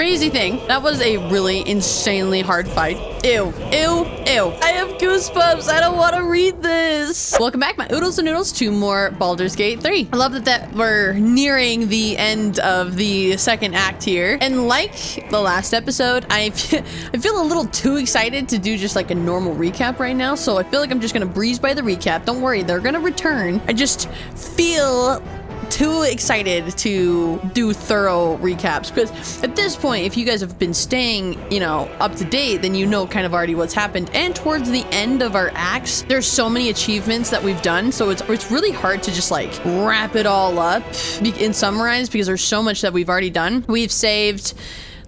crazy thing, that was a really insanely hard fight. Ew, ew, ew. I have goosebumps. I don't want to read this. Welcome back, my oodles and noodles, to more Baldur's Gate 3. I love that we're nearing the end of the second act here. And like the last episode, I feel a little too excited to do just like a normal recap right now. So I feel like I'm just going to breeze by the recap. Don't worry, they're going to return. I just feel too excited to do thorough recaps, because at this point, if you guys have been staying, you know, up to date, then you know kind of already what's happened. And towards the end of our acts, there's so many achievements that we've done, so it's really hard to just like wrap it all up and summarize, because there's so much that we've already done. We've saved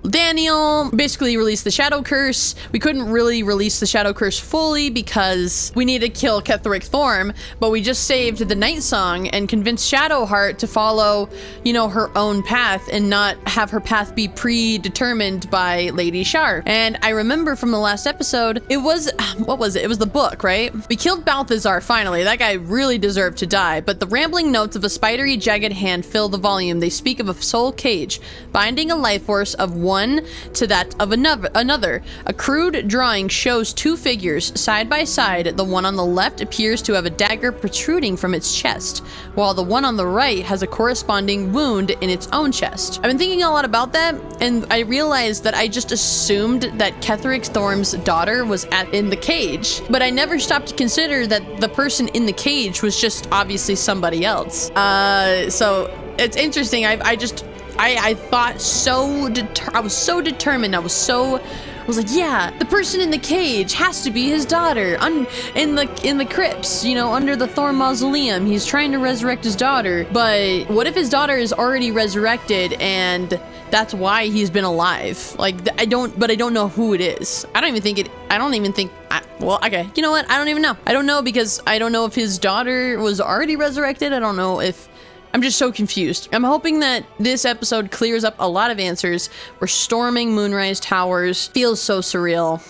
Daniel, basically released the Shadow Curse. We couldn't really release the Shadow Curse fully because we needed to kill Ketheric Thorm, but we just saved the Night Song and convinced Shadowheart to follow, you know, her own path and not have her path be predetermined by Lady Shar. And I remember from the last episode, it was, what was it? It was the book, right? We killed Balthazar finally. That guy really deserved to die, but the rambling notes of a spidery, jagged hand fill the volume. They speak of a soul cage, binding a life force of one to that of another. A crude drawing shows two figures side by side. The one on the left appears to have a dagger protruding from its chest, while the one on the right has a corresponding wound in its own chest. I've been thinking a lot about that, and I realized that I just assumed that Ketheric Thorm's daughter was in the cage, but I never stopped to consider that the person in the cage was just obviously somebody else. So it's interesting. I thought I was so determined. I was like, yeah, the person in the cage has to be his daughter. In the crypts, you know, under the Thorm Mausoleum, he's trying to resurrect his daughter. But what if his daughter is already resurrected and that's why he's been alive? Like, I don't know who it is. Well, okay, you know what? I don't even know. I don't know, because I don't know if his daughter was already resurrected. I don't know if... I'm just so confused. I'm hoping that this episode clears up a lot of answers. We're storming Moonrise Towers. Feels so surreal.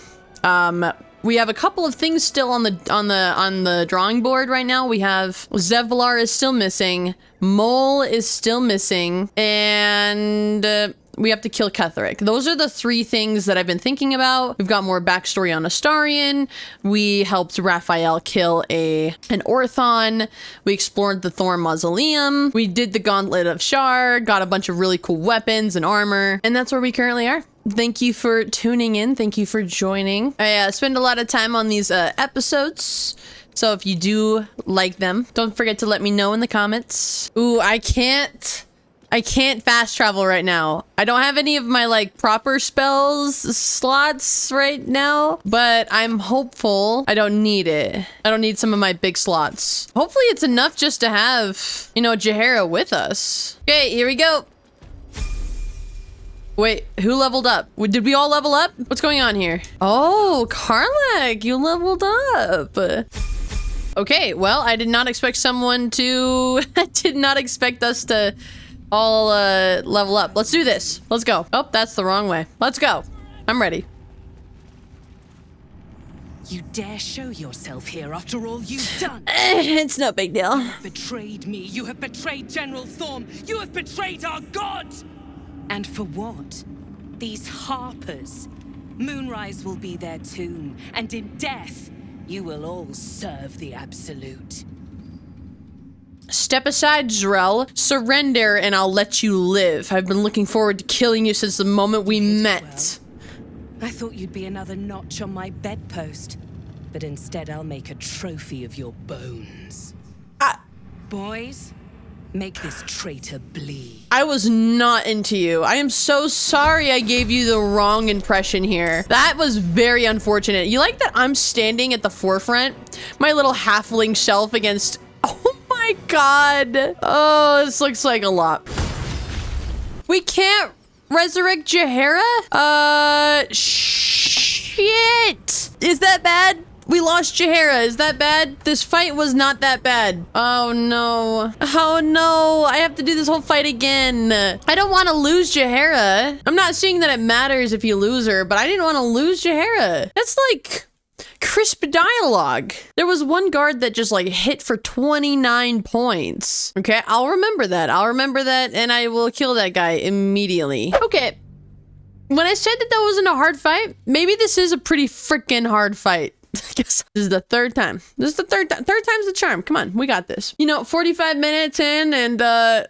We have a couple of things still on the drawing board right now. We have Zevlar is still missing, Mole is still missing, and we have to kill Ketheric. Those are the three things that I've been thinking about. We've got more backstory on Astarion. We helped Raphael kill an Orthon. We explored the Thorm Mausoleum. We did the Gauntlet of Shar, got a bunch of really cool weapons and armor, and that's where we currently are. Thank you for tuning in. Thank you for joining. I spend a lot of time on these episodes, so if you do like them, don't forget to let me know in the comments. Ooh, I can't fast travel right now. I don't have any of my like proper spells slots right now, but I'm hopeful I don't need it. I don't need some of my big slots. Hopefully it's enough just to have, you know, Jaehaera with us. Okay, here we go. Wait, who leveled up? Did we all level up? What's going on here? Oh, Karlach, you leveled up. Okay, well, I did not expect someone to... I did not expect us to all level up. Let's do this. Let's go. Oh, that's the wrong way. Let's go. I'm ready. You dare show yourself here after all you've done? It's no big deal. You have betrayed me. You have betrayed General Thorm. You have betrayed our god! And for what? These harpers. Moonrise will be their tomb, and in death, you will all serve the Absolute. Step aside, Zrel. Surrender, and I'll let you live. I've been looking forward to killing you since the moment we met. Well, I thought you'd be another notch on my bedpost, but instead I'll make a trophy of your bones. Boys, make this traitor bleed. I was not into you. I am so sorry I gave you the wrong impression here. That was very unfortunate. You like that I'm standing at the forefront? My little halfling shelf against... Oh my god. Oh, this looks like a lot. We can't resurrect Jaehaera? Shit. Is that bad? We lost Jaehaera. Is that bad? This fight was not that bad. Oh no. Oh no. I have to do this whole fight again. I don't want to lose Jaehaera. I'm not saying that it matters if you lose her, but I didn't want to lose Jaehaera. That's like crisp dialogue. There was one guard that just like hit for 29 points. Okay, I'll remember that. I'll remember that and I will kill that guy immediately. Okay. When I said that that wasn't a hard fight, maybe this is a pretty freaking hard fight. I guess this is the third time. This is the third time. Third time's the charm. Come on, we got this. You know, 45 minutes in and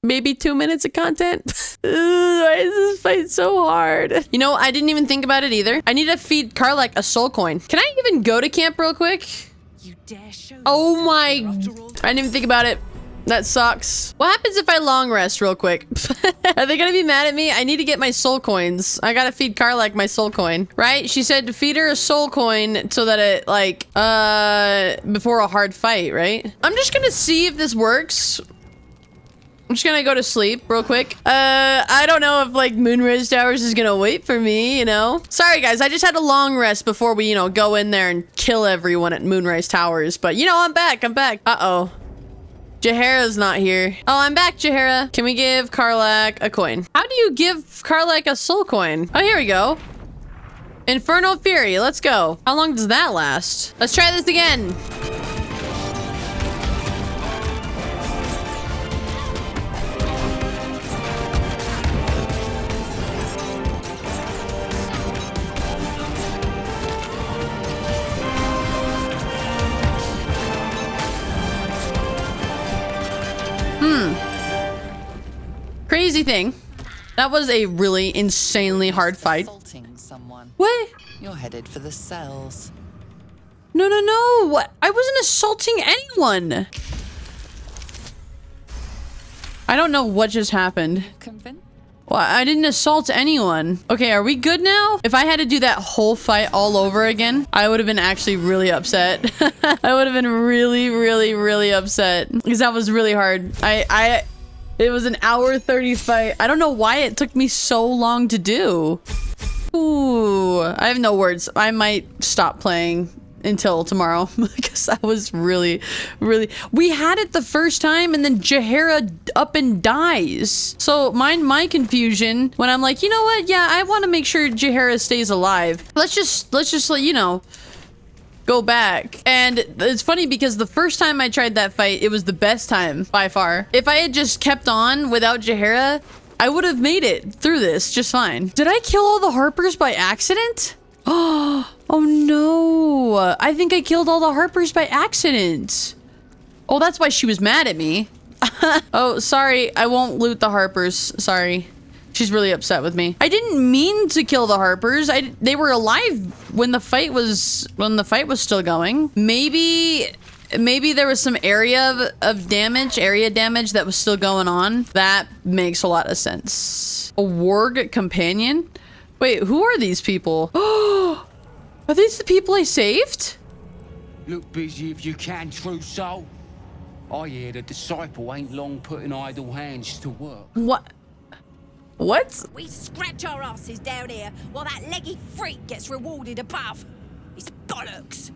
maybe 2 minutes of content. Why is this fight so hard? You know, I didn't even think about it either. I need to feed Karlach a soul coin. Can I even go to camp real quick? You dare show Oh my, I didn't even think about it. That sucks. What happens if I long rest real quick? Are they gonna be mad at me? I need to get my soul coins. I gotta feed Karlach my soul coin, right? She said to feed her a soul coin so that it like, before a hard fight, right? I'm just gonna see if this works. I'm just gonna go to sleep real quick. I don't know if like Moonrise Towers is gonna wait for me, you know? Sorry guys, I just had a long rest before we, you know, go in there and kill everyone at Moonrise Towers. But you know, I'm back, Uh-oh. Jaheira's not here. Oh, I'm back, Jaheira. Can we give Karlach a coin? How do you give Karlach a soul coin? Oh, here we go. Infernal Fury, let's go. How long does that last? Let's try this again. Crazy thing. That was a really insanely hard fight. Assaulting someone. What? You're headed for the cells. No, no, no. What? I wasn't assaulting anyone. I don't know what just happened. Convinced? Well, I didn't assault anyone. Okay, are we good now? If I had to do that whole fight all over again, I would have been actually really upset. I would have been really, really, really upset because that was really hard. It was an hour 30 fight. I don't know why it took me so long to do. Ooh, I have no words. I might stop playing until tomorrow because that was really, really... We had it the first time and then Jaheira up and dies. So mind my confusion when I'm like, you know what? Yeah, I want to make sure Jaheira stays alive. Let's just you know, go back. And it's funny because the first time I tried that fight, it was the best time by far. If I had just kept on without Jaheira, I would have made it through this just fine. Did I kill all the Harpers by accident? Oh no. I think I killed all the Harpers by accident. Oh, that's why she was mad at me. Oh, sorry. I won't loot the Harpers. Sorry. She's really upset with me. I didn't mean to kill the Harpers. They were alive when the fight was still going. Maybe there was some area damage that was still going on. That makes a lot of sense. A warg companion? Wait, who are these people? Oh, are these the people I saved? Look busy if you can, true soul. I hear the disciple ain't long putting idle hands to work. What? What? We scratch our asses down here while that leggy freak gets rewarded above. It's bollocks.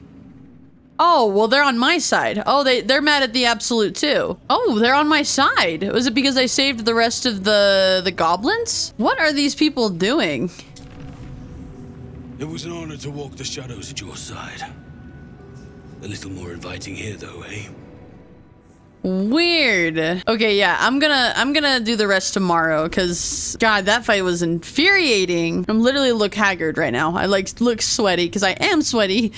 Oh, well, they're on my side. Oh, they're mad at the Absolute too. Oh, they're on my side. Was it because I saved the rest of the goblins? What are these people doing? It was an honor to walk the shadows at your side. A little more inviting here, though, eh? Weird. Okay, yeah, I'm gonna do the rest tomorrow because God, that fight was infuriating. I'm literally look haggard right now. I look sweaty because I am sweaty.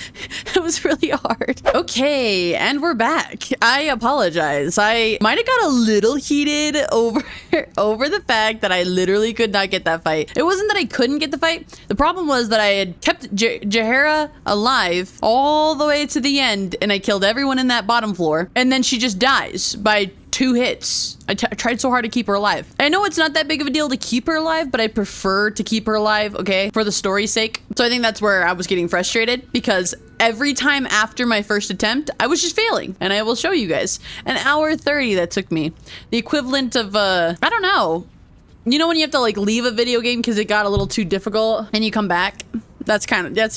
It was really hard. Okay, and we're back. I apologize. I might have got a little heated over the fact that I literally could not get that fight. It wasn't that I couldn't get the fight. The problem was that I had kept Jaheira alive all the way to the end and I killed everyone in that bottom floor and then she just died by 2 hits. I tried so hard to keep her alive. I know it's not that big of a deal to keep her alive, but I prefer to keep her alive, okay, for the story's sake. So I think that's where I was getting frustrated because every time after my first attempt, I was just failing. And I will show you guys. An hour 30 that took me. The equivalent of, I don't know. You know when you have to like leave a video game because it got a little too difficult and you come back? That's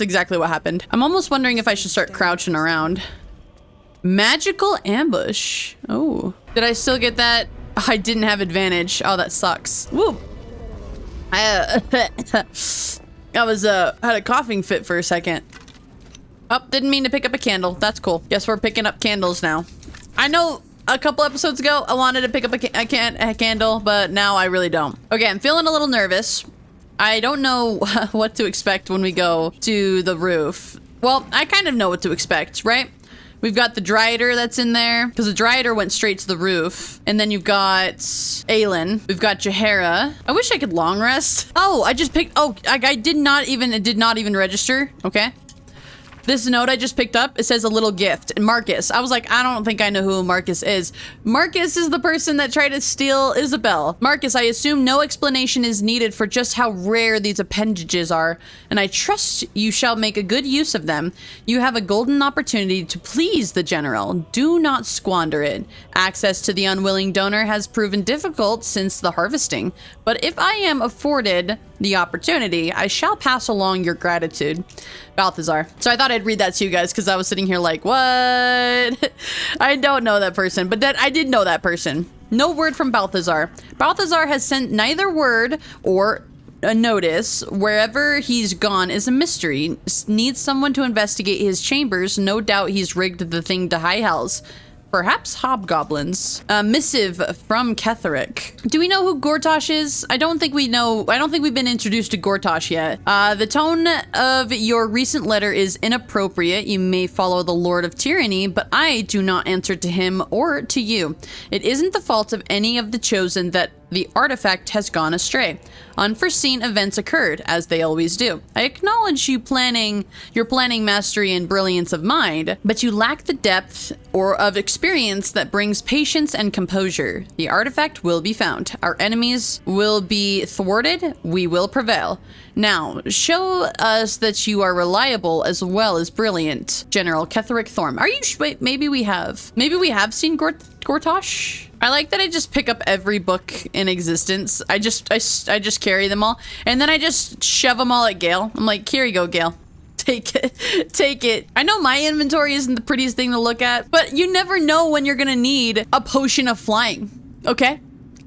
exactly what happened. I'm almost wondering if I should start crouching around. Magical ambush. Oh, did I still get that? I didn't have advantage. Oh, that sucks. Woo. I had a coughing fit for a second. Oh, didn't mean to pick up a candle. That's cool. Guess we're picking up candles now. I know a couple episodes ago I wanted to pick up a candle, but now I really don't. Okay, I'm feeling a little nervous. I don't know what to expect when we go to the roof. Well, I kind of know what to expect, right? We've got the Dryader that's in there, because the Dryader went straight to the roof. And then you've got Aelin. We've got Jahara. I wish I could long rest. Oh, I just picked, oh, I did not even register. Okay. This note I just picked up, it says a little gift. And Marcus. I was like, I don't think I know who Marcus is. Marcus is the person that tried to steal Isabel. Marcus, I assume no explanation is needed for just how rare these appendages are, and I trust you shall make a good use of them. You have a golden opportunity to please the general. Do not squander it. Access to the unwilling donor has proven difficult since the harvesting, but if I am afforded the opportunity, I shall pass along your gratitude. Balthazar. So I thought I'd read that to you guys because I was sitting here like, what? I don't know that person, but that I did know that person. No word from Balthazar. Balthazar has sent neither word or a notice. Wherever he's gone is a mystery. Needs someone to investigate his chambers. No doubt he's rigged the thing to high hells. Perhaps hobgoblins. A missive from Ketheric. Do we know who Gortash is? I don't think we know. I don't think we've been introduced to Gortash yet. The tone of your recent letter is inappropriate. You may follow the Lord of Tyranny, but I do not answer to him or to you. It isn't the fault of any of the chosen that the artifact has gone astray. Unforeseen events occurred, as they always do. I acknowledge your planning mastery and brilliance of mind, but you lack the depth or of experience that brings patience and composure. The artifact will be found. Our enemies will be thwarted. We will prevail. Now, show us that you are reliable as well as brilliant. General Ketheric Thorm. Are you wait, maybe we have seen Gortash? I like that I just pick up every book in existence. I just carry them all, and then I just shove them all at Gale. I'm like, here you go, Gale. Take it. Take it. I know my inventory isn't the prettiest thing to look at, but you never know when you're gonna need a potion of flying, okay?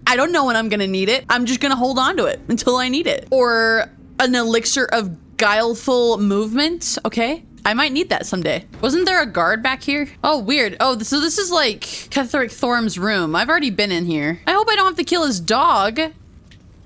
I don't know when I'm gonna need it. I'm just gonna hold on to it until I need it. Or an elixir of guileful movement, okay? I might need that someday. Wasn't there a guard back here? Oh, weird. Oh, so this is like Ketheric Thorm's room. I've already been in here. I hope I don't have to kill his dog.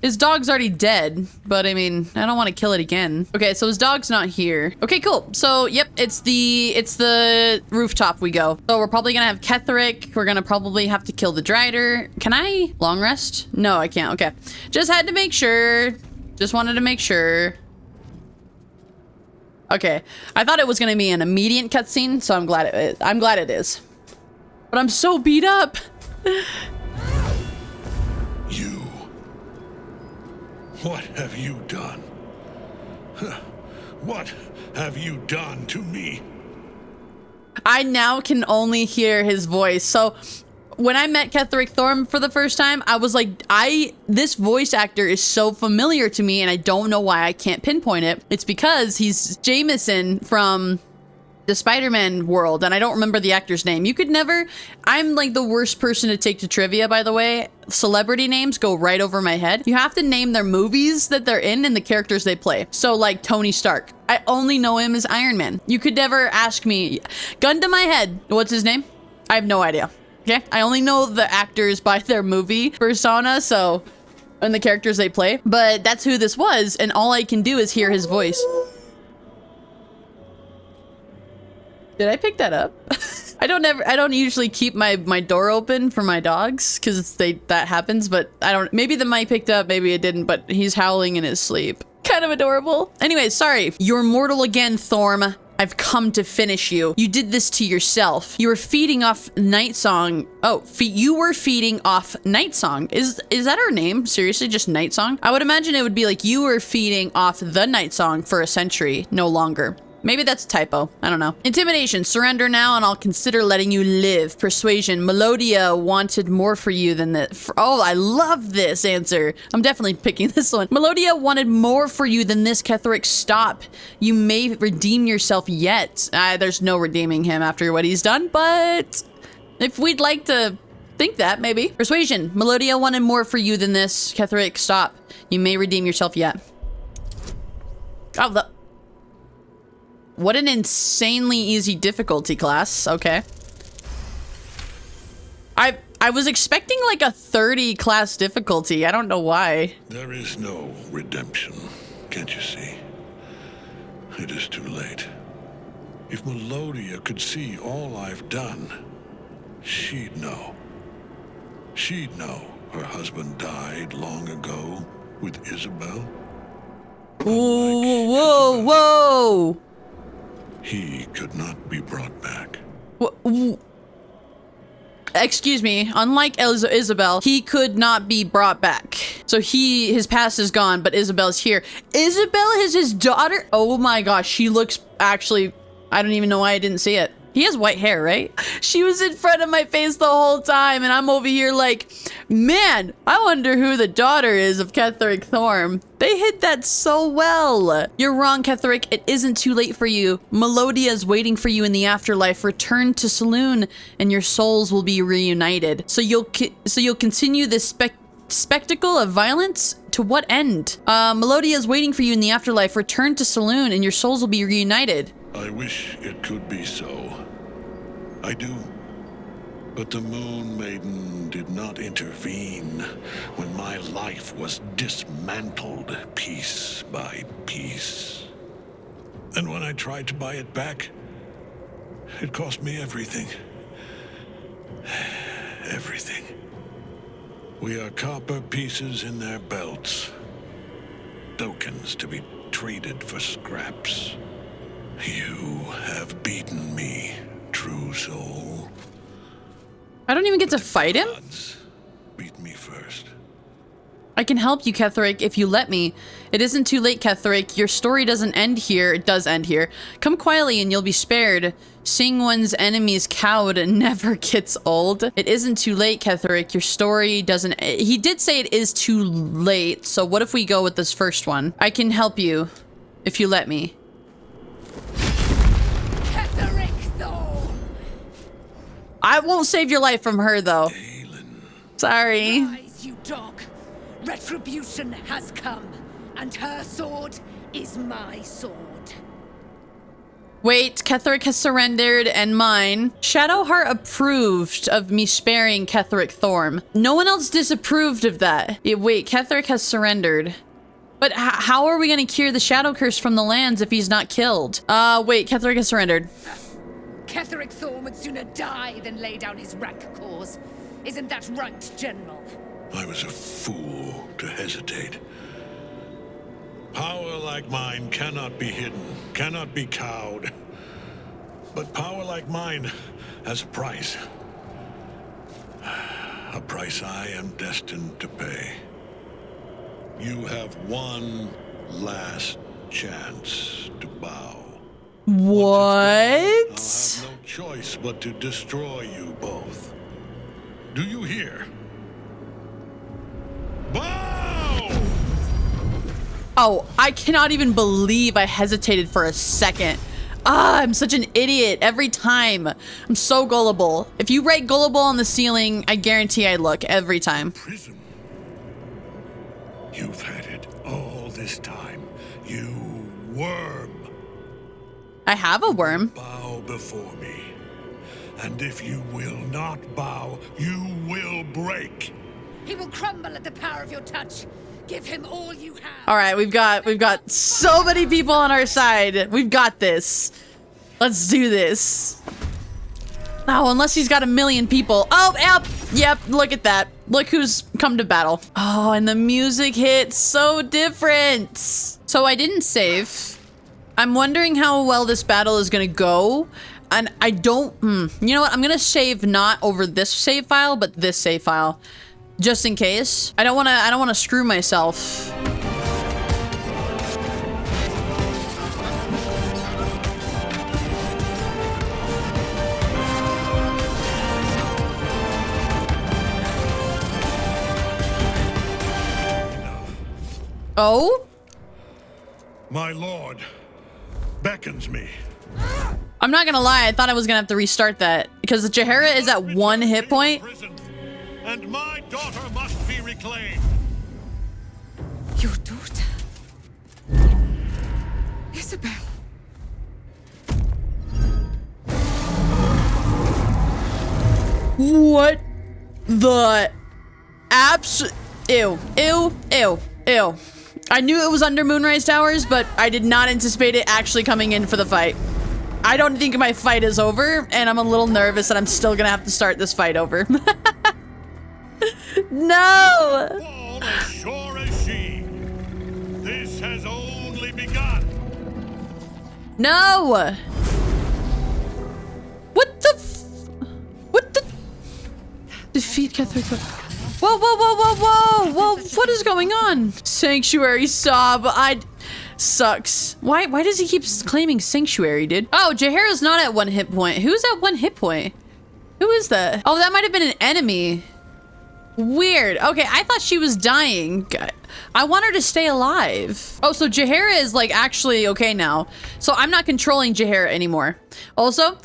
His dog's already dead, but I mean, I don't want to kill it again. Okay, so his dog's not here. Okay, cool. So, yep, it's the rooftop we go. So we're probably gonna have Ketheric. We're gonna probably have to kill the Dryader. Can I long rest? No, I can't. Okay. Just had to make sure. Just wanted to make sure. Okay, I thought it was gonna be an immediate cutscene, so I'm glad it is. But I'm so beat up. You. What have you done? What have you done to me? I now can only hear his voice. So when I met Ketheric Thorm for the first time, I was like, this voice actor is so familiar to me, and I don't know why I can't pinpoint it. It's because he's Jameson from the Spider-Man world, and I don't remember the actor's name. You could never, I'm like the worst person to take to trivia, by the way. Celebrity names go right over my head. You have to name their movies that they're in and the characters they play. So like Tony Stark, I only know him as Iron Man. You could never ask me, gun to my head, what's his name? I have no idea. Okay, I only know the actors by their movie persona, so, and the characters they play, but that's who this was, and all I can do is hear his voice. Did I pick that up? I don't usually keep my door open for my dogs, because that happens, but maybe the mic picked up, maybe it didn't, but he's howling in his sleep. Kind of adorable. Anyway, sorry. You're mortal again, Thorm. I've come to finish you. You did this to yourself. You were feeding off Nightsong. Oh, you were feeding off Nightsong. Is that her name? Seriously, just Nightsong? I would imagine it would be like you were feeding off the Nightsong for a century, no longer. Maybe that's a typo. I don't know. Intimidation. Surrender now and I'll consider letting you live. Persuasion. Melodia wanted more for you than this. Oh, I love this answer. I'm definitely picking this one. Melodia wanted more for you than this. Ketheric, stop. You may redeem yourself yet. There's no redeeming him after what he's done, but if we'd like to think that, maybe. Persuasion. Melodia wanted more for you than this. Ketheric, stop. You may redeem yourself yet. Oh, what an insanely easy difficulty class. Okay. I I was expecting like a 30 class difficulty. I don't know why. There is no redemption, can't you see? It is too late. If Melodia could see all I've done, she'd know. She'd know her husband died long ago with Isabel. Whoa, whoa, whoa! He could not be brought back. Excuse me, unlike Isabel, he could not be brought back. So his past is gone, but Isabel's here. Isabel is his daughter? Oh my gosh, she looks actually, I don't even know why I didn't see it. He has white hair, right? She was in front of my face the whole time, and I'm over here like, man, I wonder who the daughter is of Ketheric Thorm. They hid that so well. You're wrong, Ketheric. It isn't too late for you. Melodia is waiting for you in the afterlife. Return to Saloon, and your souls will be reunited. So you'll continue this spectacle of violence? To what end? Melodia is waiting for you in the afterlife. Return to Saloon, and your souls will be reunited. I wish it could be so. I do. But the Moon Maiden did not intervene when my life was dismantled piece by piece. And when I tried to buy it back, it cost me everything. Everything. We are copper pieces in their belts. Tokens to be traded for scraps. You have beaten me, true soul. I don't even get to fight him? Gods, beat me first. I can help you, Ketheric, if you let me. It isn't too late, Ketheric. Your story doesn't end here. It does end here. Come quietly and you'll be spared. Seeing one's enemies cowed never gets old. It isn't too late, Ketheric. Your story doesn't... He did say it is too late, so what if we go with this first one? I can help you, if you let me. I won't save your life from her, though. Sorry. Rise, you dog. Retribution has come, and her sword is my sword. Wait, Ketheric has surrendered, and mine. Shadowheart approved of me sparing Ketheric Thorm. No one else disapproved of that. Wait, Ketheric has surrendered. But how are we gonna cure the Shadow Curse from the lands if he's not killed? Wait, Ketheric has surrendered. Ketheric Thorm would sooner die than lay down his rank cause. Isn't that right, General? I was a fool to hesitate. Power like mine cannot be hidden, cannot be cowed. But power like mine has a price. A price I am destined to pay. You have one last chance to bow. What? I'll have no choice but to destroy you both. Do you hear? Bow! Oh, I cannot even believe I hesitated for a second. I'm such an idiot every time. I'm so gullible. If you write gullible on the ceiling, I guarantee I look every time. Prism. You've had it all this time. You worm. I have a worm. Bow before me. And if you will not bow, you will break. He will crumble at the power of your touch. Give him all you have. All right, we've got so many people on our side. We've got this. Let's do this. Oh, unless he's got 1 million people. Oh, yep, look at that. Look who's come to battle. Oh, and the music hits so different. So I didn't save. I'm wondering how well this battle is gonna go. And I don't, you know what? I'm gonna save not over this save file, but this save file. Just in case. I don't wanna screw myself. Oh? My lord beckons me. I'm not gonna lie, I thought I was gonna have to restart that because the Jahara is at 1 hit point. And my daughter must be reclaimed. Your daughter? Isabel. What? the ew, ew, ew, ew. I knew it was under Moonrise Towers, but I did not anticipate it actually coming in for the fight. I don't think my fight is over, and I'm a little nervous that I'm still gonna have to start this fight over. No! All as sure as she. This has only begun. No! What the what the? Defeat Ketheric. Whoa, whoa, whoa, whoa, whoa, whoa, what is going on? Sanctuary sob, sucks. Why does he keep claiming Sanctuary, dude? Oh, Jaheira's not at 1 hit point. Who's at 1 hit point? Who is that? Oh, that might have been an enemy. Weird. Okay, I thought she was dying. I want her to stay alive. Oh, so Jaheira is like actually okay now. So I'm not controlling Jaheira anymore. Also,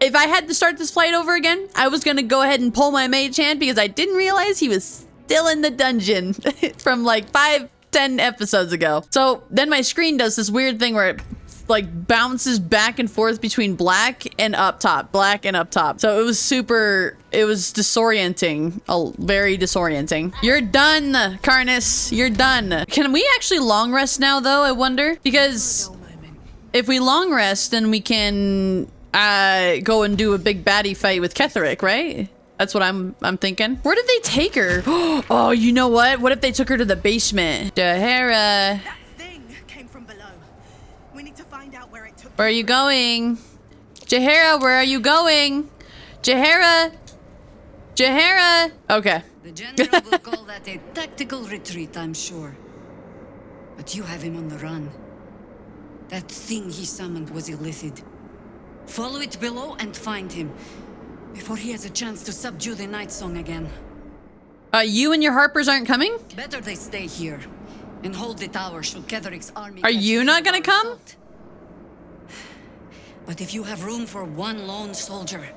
if I had to start this fight over again, I was gonna go ahead and pull my mage hand because I didn't realize he was still in the dungeon from like 5-10 episodes ago. So then my screen does this weird thing where it like bounces back and forth between black and up top, black and up top. So it was disorienting, very disorienting. You're done, Karnus, you're done. Can we actually long rest now though, I wonder? Because if we long rest, then we can go and do a big baddie fight with Ketheric, right? That's what I'm thinking. Where did they take her? Oh, you know what? What if they took her to the basement? Jaheira. That thing came from below. We need to find out where it took. Where are you going? Jaheira, where are you going? Jaheira. Jaheira. Okay. The general will call that a tactical retreat, I'm sure. But you have him on the run. That thing he summoned was illithid. Follow it below and find him before he has a chance to subdue the Night Song again. You and your Harpers aren't coming? Better they stay here and hold the tower should Ketheric's army. Are you not gonna come? Assault. But if you have room for one lone soldier,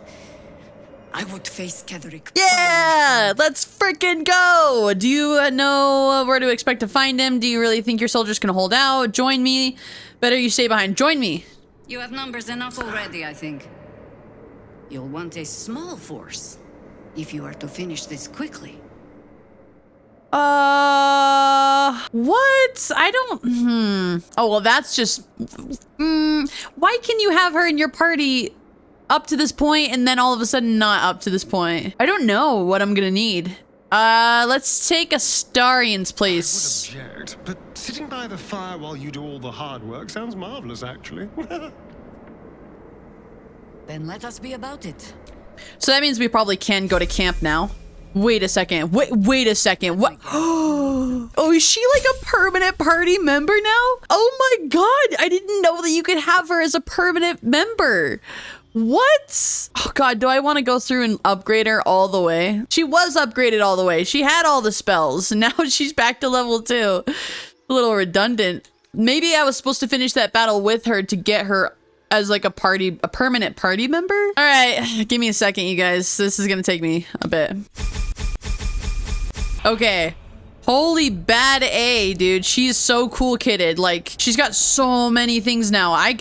I would face Ketheric. Yeah, let's freaking go. Do you know where to expect to find him? Do you really think your soldiers can hold out? Join me. Better you stay behind. Join me. You have numbers enough already, I think. You'll want a small force if you are to finish this quickly. What? I don't, Oh, well, that's just, why can you have her in your party up to this point and then all of a sudden not up to this point? I don't know what I'm gonna need. Let's take Astarian's place. I would object, but sitting by the fire while you do all the hard work sounds marvelous, actually. Then let us be about it. So that means we probably can go to camp now. Wait a second. Wait a second. What? Oh, is she like a permanent party member now? Oh my god. I didn't know that you could have her as a permanent member. What? Oh god, do I want to go through and upgrade her all the way? She was upgraded all the way. She had all the spells. And now she's back to level 2. A little redundant. Maybe I was supposed to finish that battle with her to get her as like a permanent party member. All right, give me a second, you guys. This is gonna take me a bit. Okay. Holy bad A, dude. She's so cool kitted. Like, she's got so many things now. I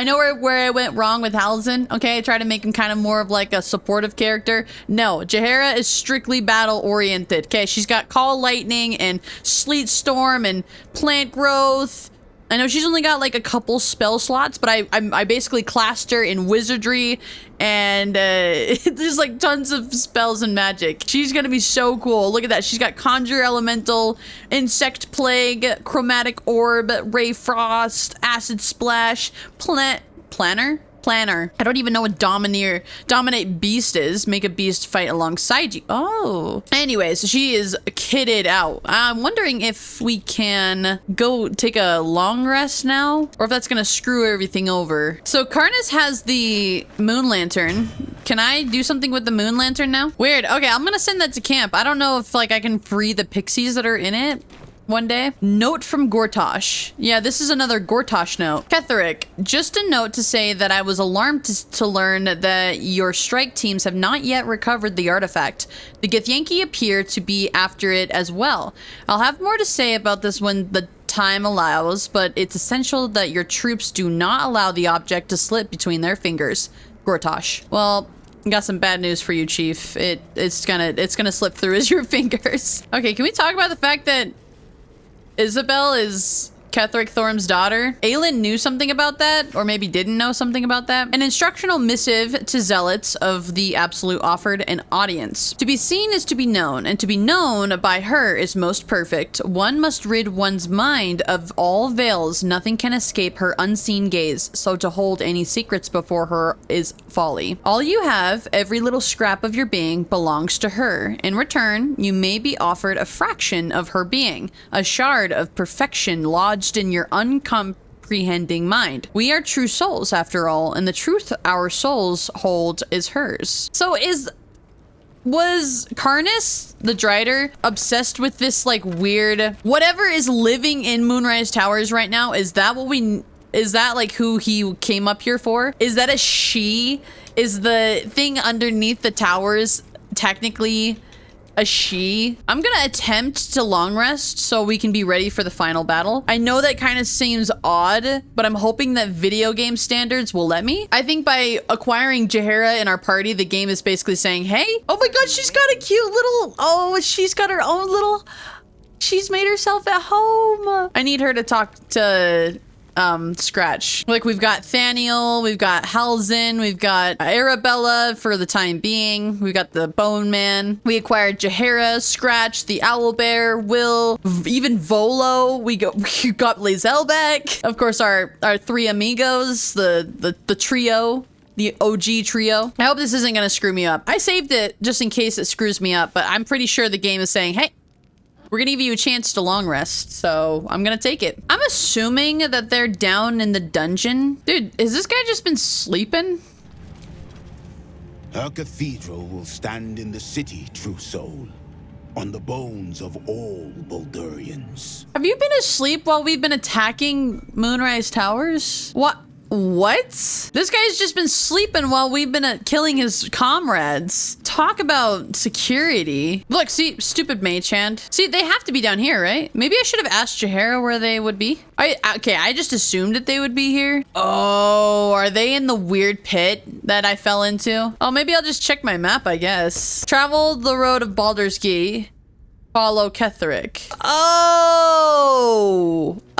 know where I went wrong with Halzin. Okay, I tried to make him kind of more of like a supportive character. No, Jaheira is strictly battle oriented. Okay, she's got Call Lightning and Sleet Storm and Plant Growth. I know she's only got like a couple spell slots, but I basically classed her in wizardry and there's like tons of spells and magic. She's gonna be so cool. Look at that. She's got Conjure Elemental, Insect Plague, Chromatic Orb, Ray Frost, Acid Splash, Planner. I don't even know what Dominate Beast is. Make a beast fight alongside you. Oh. Anyway, so she is kitted out. I'm wondering if we can go take a long rest now, or if that's gonna screw everything over. So Karnus has the Moon Lantern. Can I do something with the Moon Lantern now? Weird. Okay, I'm gonna send that to camp. I don't know if like I can free the pixies that are in it one day. Note from Gortosh. Yeah, this is another Gortosh note. Ketheric, just a note to say that I was alarmed to learn that your strike teams have not yet recovered the artifact. The Githyanki appear to be after it as well. I'll have more to say about this when the time allows, but it's essential that your troops do not allow the object to slip between their fingers. Gortosh. Well, got some bad news for you, Chief. It's gonna slip through as your fingers. Okay, can we talk about the fact that Isabel is Ketheric Thorm's daughter? Aelin knew something about that, or maybe didn't know something about that. An instructional missive to zealots of the Absolute offered an audience. To be seen is to be known, and to be known by her is most perfect. One must rid one's mind of all veils. Nothing can escape her unseen gaze, so to hold any secrets before her is folly. All you have, every little scrap of your being, belongs to her. In return, you may be offered a fraction of her being, a shard of perfection lodged in your uncomprehending mind. We are true souls, after all, and the truth our souls hold is hers. So was Karnas, the Drider, obsessed with this like weird, whatever is living in Moonrise Towers right now? Is that like who he came up here for? Is that a she? Is the thing underneath the towers technically a she? I'm gonna attempt to long rest so we can be ready for the final battle. I know that kind of seems odd, but I'm hoping that video game standards will let me. I think by acquiring Jaheira in our party, the game is basically saying, hey, oh my god, she's got a cute little, oh, she's got her own little, she's made herself at home. I need her to talk to Scratch. Like, we've got Thaniel, we've got Halzin, we've got Arabella for the time being, we've got the Bone Man, we acquired Jaheira, Scratch, the Owlbear, Will, even Volo, we got Lazelbeck, of course our three amigos, the trio, the OG trio. I hope this isn't gonna screw me up. I saved it just in case it screws me up, but I'm pretty sure the game is saying, hey, we're gonna give you a chance to long rest, so I'm gonna take it. I'm assuming that they're down in the dungeon. Dude, has this guy just been sleeping? Her cathedral will stand in the city, true soul, on the bones of all Baldurians. Have you been asleep while we've been attacking Moonrise Towers? What? This guy's just been sleeping while we've been killing his comrades. Talk about security. Look, see, stupid mage hand. See, they have to be down here, right? Maybe I should have asked Jaheira where they would be. Okay, I just assumed that they would be here. Oh, are they in the weird pit that I fell into? Oh, maybe I'll just check my map, I guess. Travel the road of Baldurs Gate. Follow Ketheric.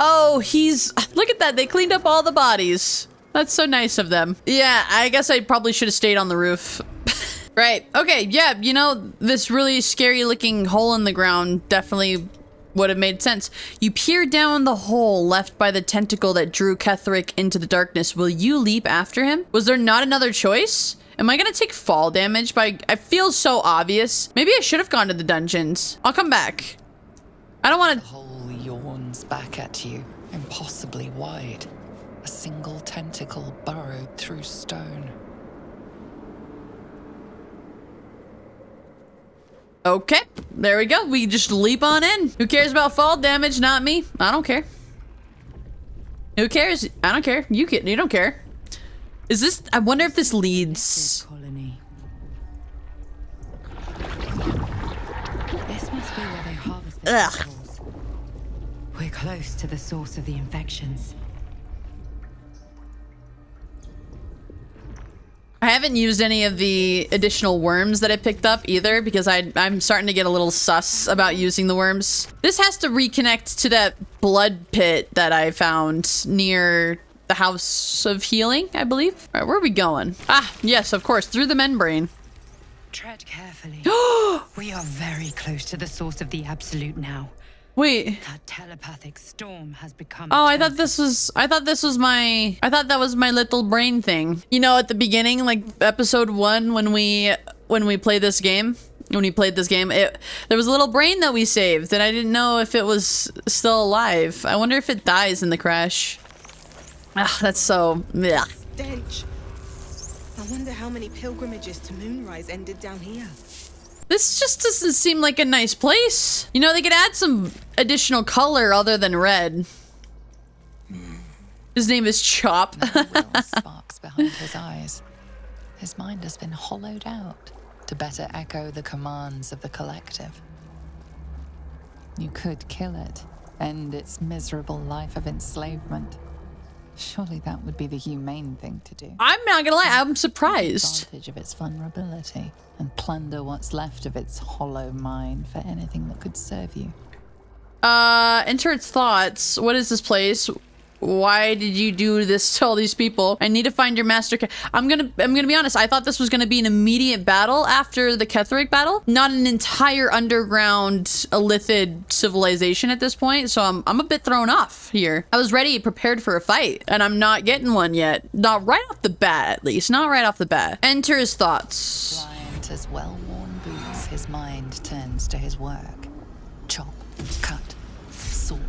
Oh, he's, look at that. They cleaned up all the bodies. That's so nice of them. Yeah, I guess I probably should have stayed on the roof. Right. Okay. Yeah. You know, this really scary looking hole in the ground definitely would have made sense. You peer down the hole left by the tentacle that drew Ketheric into the darkness. Will you leap after him? Was there not another choice? Am I gonna take fall damage by... I feel so obvious. Maybe I should have gone to the dungeons. I'll come back. I don't want to... The hole yawns back at you, impossibly wide. A single tentacle burrowed through stone. Okay, there we go. We just leap on in. Who cares about fall damage? Not me. I don't care. Who cares? I don't care. You don't care. Is this... I wonder if this leads... Colony. This must be where they harvest the vegetables. We're close to the source of the infections. I haven't used any of the additional worms that I picked up either because I'm starting to get a little sus about using the worms. This has to reconnect to that blood pit that I found near the House of Healing, I believe. All right, where are we going? Ah, yes, of course, through the membrane. Tread carefully. We are very close to the source of the Absolute now. Wait. That telepathic storm has become... Oh, I thought that was my little brain thing. You know, at the beginning, like episode 1, when we played this game, there was a little brain that we saved, and I didn't know if it was still alive. I wonder if it dies in the crash. Ah, that's so... Yeah. Stench. I wonder how many pilgrimages to Moonrise ended down here. This just doesn't seem like a nice place. You know, they could add some additional color other than red. His name is Chop. Will sparks behind his eyes. His mind has been hollowed out to better echo the commands of the collective. You could kill it, end its miserable life of enslavement. Surely that would be the humane thing to do. I'm not gonna lie, I'm surprised. Advantage of its vulnerability and plunder what's left of its hollow mind for anything that could serve you. Enter its thoughts. What is this place? Why did you do this to all these people? I need to find your master. I'm gonna be honest. I thought this was gonna be an immediate battle after the Ketheric battle, not an entire underground Illithid civilization at this point. So I'm a bit thrown off here. I was ready, prepared for a fight, and I'm not getting one yet. Not right off the bat, at least. Not right off the bat. Enter his thoughts. Blind as well-worn boots, his mind turns to his work. Chop, cut, sword,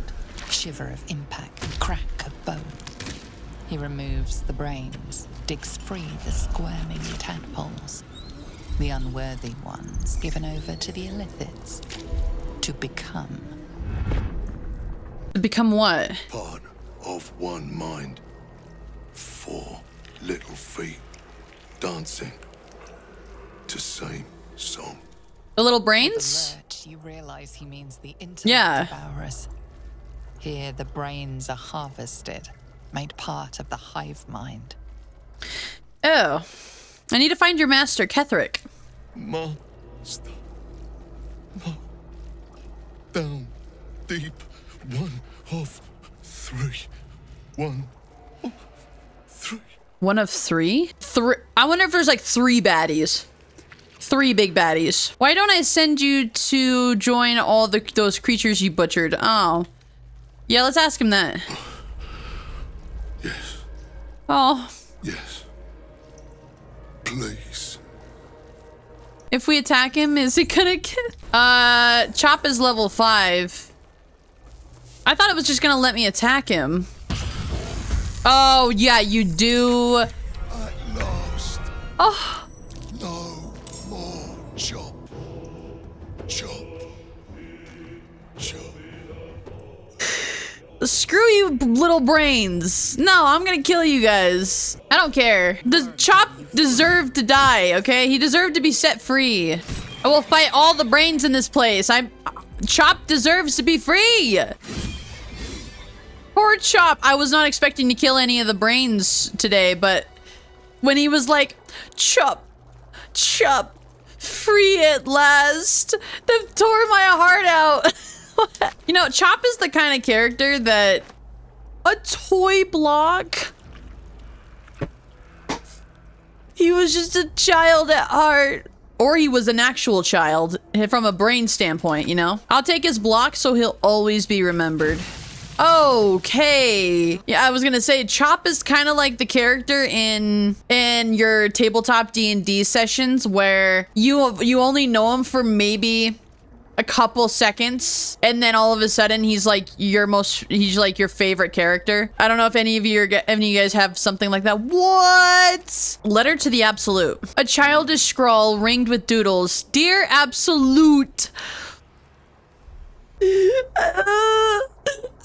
shiver of impact, crack of bone. He removes the brains, digs free the squirming tadpoles, the unworthy ones given over to the Illithids to become. Become what? Part of one mind. 4 little feet dancing to same song. The little brains? Alert, you realize he means the intellect Yeah. devourers. Here, the brains are harvested, made part of the hive mind. Oh. I need to find your master, Ketheric. Master. No. Down. Deep. 1 of 3. 1 of 3. 1 of 3? I wonder if there's like 3 baddies. 3 big baddies. Why don't I send you to join all those creatures you butchered? Oh. Yeah, let's ask him that. Yes. Oh. Yes. Please. If we attack him, is he gonna get... Chop is level 5. I thought it was just gonna let me attack him. Oh, yeah, you do. At last. Oh. No more chop. Chop. Chop. Screw you, little brains. No, I'm gonna kill you guys. I don't care. The Chop deserved to die, okay? He deserved to be set free. I will fight all the brains in this place. Chop deserves to be free. Poor Chop. I was not expecting to kill any of the brains today, but when he was like, Chop, Chop, free at last, that tore my heart out. You know, Chop is the kind of character that a toy block. He was just a child at heart. Or he was an actual child from a brain standpoint, you know? I'll take his block so he'll always be remembered. Okay. Yeah, I was gonna say Chop is kind of like the character in your tabletop D&D sessions where you only know him for maybe a couple seconds, and then all of a sudden he's like your favorite character. I don't know if any of you guys have something like that. What? Letter to the Absolute. A childish scrawl ringed with doodles. Dear Absolute. I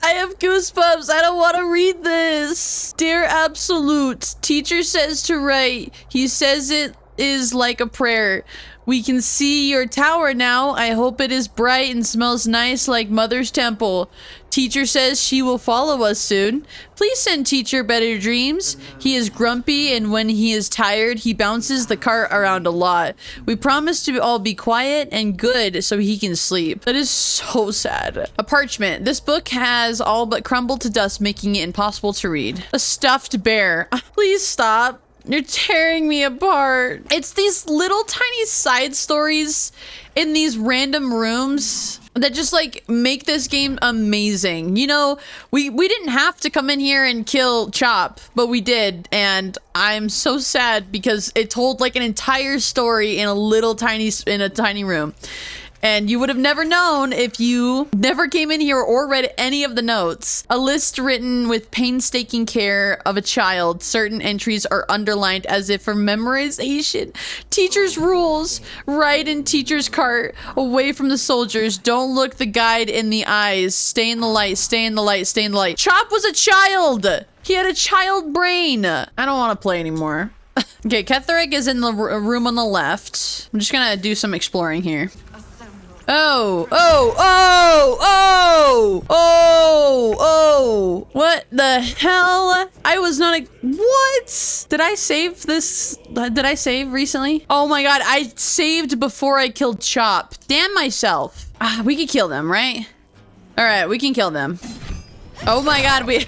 have goosebumps. I don't want to read this. Dear Absolute, teacher says to write. He says it is like a prayer. We can see your tower now. I hope it is bright and smells nice like Mother's Temple. Teacher says she will follow us soon. Please send teacher better dreams. He is grumpy, and when he is tired, he bounces the cart around a lot. We promise to all be quiet and good so he can sleep. That is so sad. A parchment. This book has all but crumbled to dust, making it impossible to read. A stuffed bear. Please stop. You're tearing me apart. It's these little tiny side stories in these random rooms that just like make this game amazing. You know, we didn't have to come in here and kill Chop, but we did. And I'm so sad because it told like an entire story in a tiny room. And you would have never known if you never came in here or read any of the notes. A list written with painstaking care of a child. Certain entries are underlined as if for memorization. Teacher's rules. Ride in teacher's cart. Away from the soldiers. Don't look the guide in the eyes. Stay in the light. Stay in the light. Stay in the light. Chop was a child. He had a child brain. I don't want to play anymore. Okay, Ketheric is in the room on the left. I'm just gonna do some exploring here. Oh, oh, oh, oh, oh, oh. What the hell? I was not what? Did I save this? Did I save recently? Oh my God, I saved before I killed Chop. Damn myself. We could kill them, right? All right, we can kill them. Oh my God, we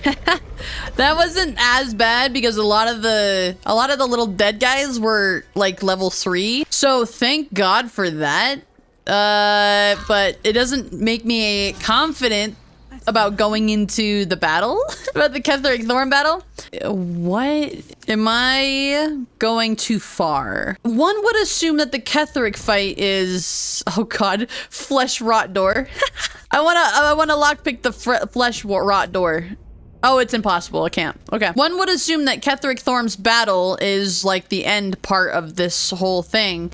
that wasn't as bad because a lot of the little dead guys were like level 3. So thank God for that. But it doesn't make me confident about going into the battle, about the Ketheric Thorn battle. What? Am I going too far? One would assume that the Ketheric fight is, oh God, flesh rot door. I wanna lockpick the flesh rot door. Oh, it's impossible. I can't. Okay. One would assume that Ketheric Thorn's battle is like the end part of this whole thing,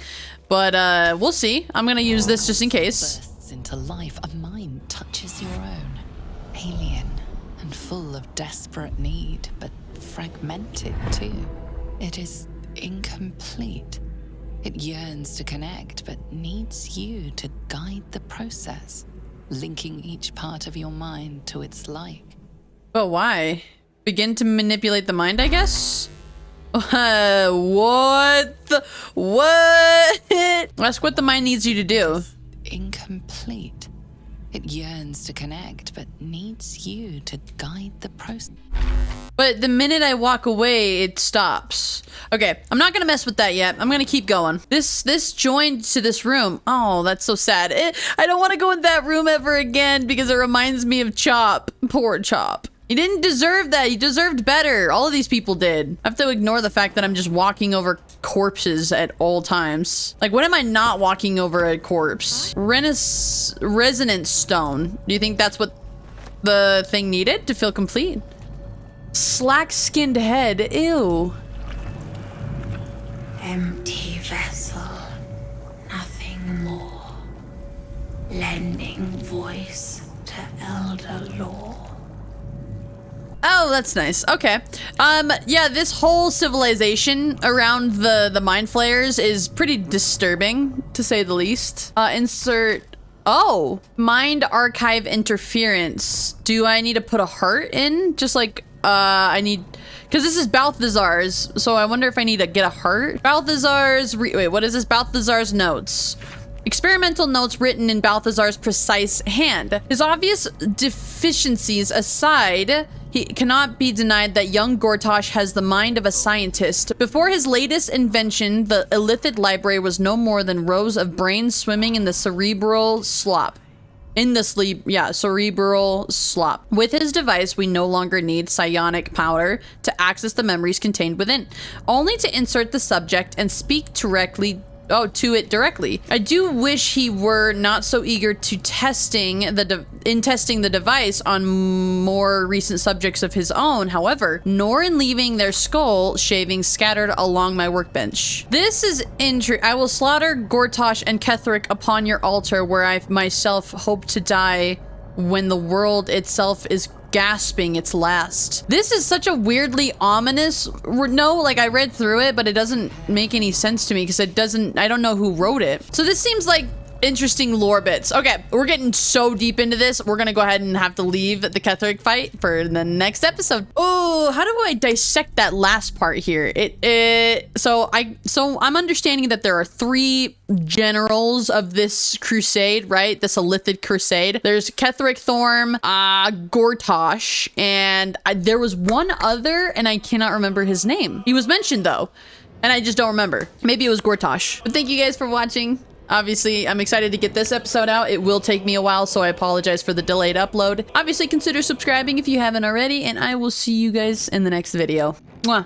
but we'll see. I'm gonna use this just in case. Bursts into life. A mind touches your own. Alien and full of desperate need, but fragmented too. It is incomplete. It yearns to connect, but needs you to guide the process, linking each part of your mind to its like. But why? Begin to manipulate the mind, I guess? What? Ask what the mind needs you to do. Incomplete. It yearns to connect, but needs you to guide the process. But the minute I walk away, it stops. Okay, I'm not gonna mess with that yet. I'm gonna keep going. This joined to this room. Oh, that's so sad. I don't want to go in that room ever again because it reminds me of Chop. Poor Chop. He didn't deserve that. He deserved better. All of these people did. I have to ignore the fact that I'm just walking over corpses at all times. Like, when am I not walking over a corpse? Resonance stone. Do you think that's what the thing needed to feel complete? Slack-skinned head. Ew. Empty vessel, nothing more. Lending voice to elder lore. Oh, that's nice. Okay. Yeah, this whole civilization around the mind flayers is pretty disturbing, to say the least. Insert... Oh! Mind archive interference. Do I need to put a heart in? Just like, I need... Because this is Balthazar's, so I wonder if I need to get a heart. Balthazar's... Wait, what is this? Balthazar's notes. Experimental notes written in Balthazar's precise hand. His obvious deficiencies aside, he cannot be denied that young Gortash has the mind of a scientist. Before his latest invention, the illithid library was no more than rows of brains swimming in the cerebral slop. Cerebral slop. With his device, we no longer need psionic powder to access the memories contained within, only to insert the subject and speak to it directly. I do wish he were not so eager to testing the device on more recent subjects of his own, however, nor in leaving their skull shavings scattered along my workbench. This is I will slaughter Gortash and Ketheric upon your altar, where I myself hope to die when the world itself is gasping its last. This is such a weirdly ominous note. Like, I read through it, but it doesn't make any sense to me because I don't know who wrote it. So this seems like interesting lore bits. Okay, we're getting so deep into this. We're gonna go ahead and have to leave the Ketheric fight for the next episode. Oh, how do I dissect that last part here? So I'm understanding that there are 3 generals of this crusade, right? This illithid crusade. There's Ketheric Thorn, Gortash, and there was one other, and I cannot remember his name. He was mentioned though, and I just don't remember. Maybe it was Gortash. But thank you guys for watching. Obviously, I'm excited to get this episode out. It will take me a while, so I apologize for the delayed upload. Obviously, consider subscribing if you haven't already, and I will see you guys in the next video. Mwah.